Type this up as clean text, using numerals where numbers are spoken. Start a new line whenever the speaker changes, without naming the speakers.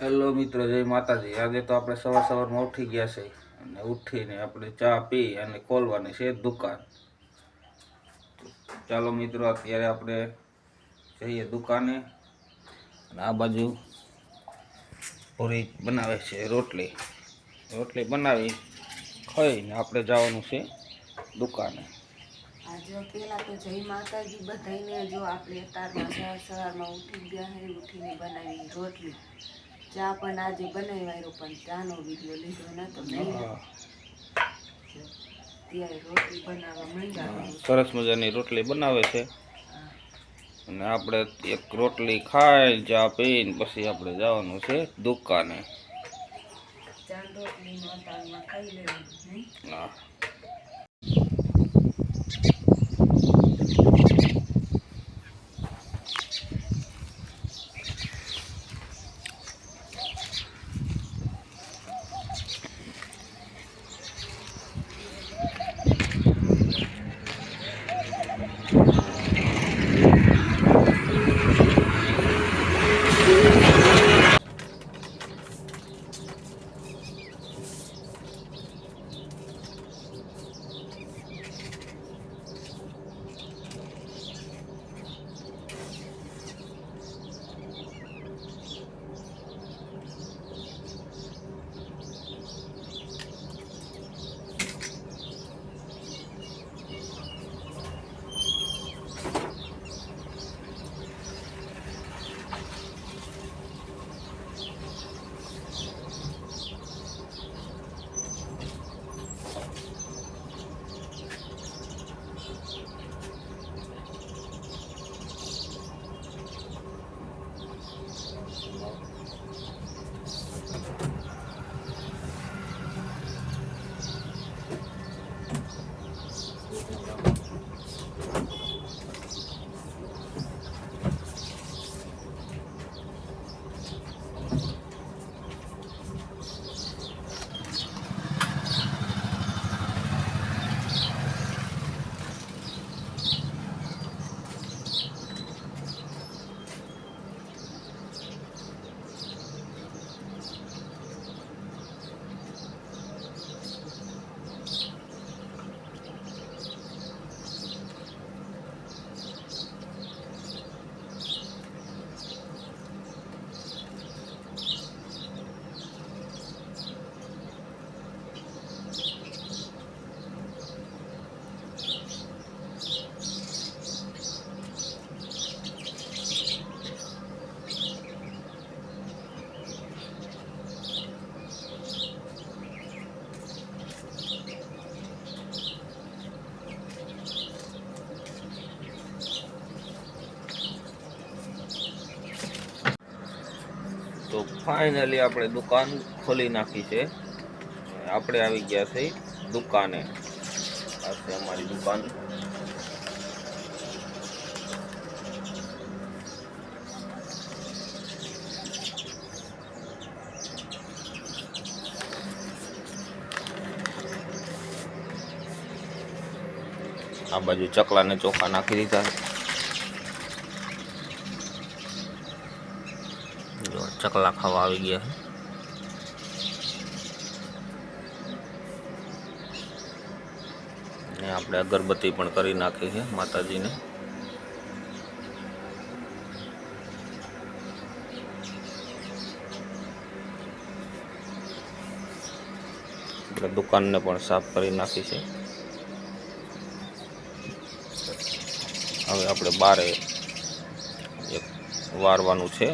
Hello મિત્રો, જય માતાજી। આજે તો આપણે સવારમાં ઉઠી ગયા છે અને ઉઠીને આપણે ચા પી અને ખોલવાની છે દુકાન। ચાલો મિત્રો, અત્યારે આપણે જઈએ દુકાને। અને આ બાજુ પૂરી બનાવે છે, રોટલી બનાવી ખાઈને આપણે જવાનું છે દુકાને।
આજે પેલા તો જય માતાજી બધાઈને। જો આપણે અતારમાં સવારમાં ઉઠી ગયા હે, ઉઠીને બનાવી રોટલી। ચા પણ આજે બનાવ્યો, પણ ચાનો વિડીયો લીધો નતો નહીં। ત્યારે રોટલી બનાવવા માંડ્યા।
સરસ મજાની રોટલી બનાવે છે અને આપણે એક રોટલી ખાઈ ચા પીને પછી આપણે જવાનું છે દુકાને।
ચા રોટલીનો અતારમાં ખાઈ લેવાનું નહીં।
હા, તો ફાઇનલી આપણે દુકાન ખોલી નાખી છે। આપણે આવી ગયા છે દુકાને। આ છે અમારી દુકાન। આ બાજુ ચકલાને ચોખા નાખી દીધા। ચકલા ખાવા આવી ગયા છે ને આપણે અગરબત્તી પણ કરી નાખી છે માતાજીને। આપણે દુકાનને પણ સાફ કરી નાખી છે। હવે આપણે બારે એક વારવાનું છે।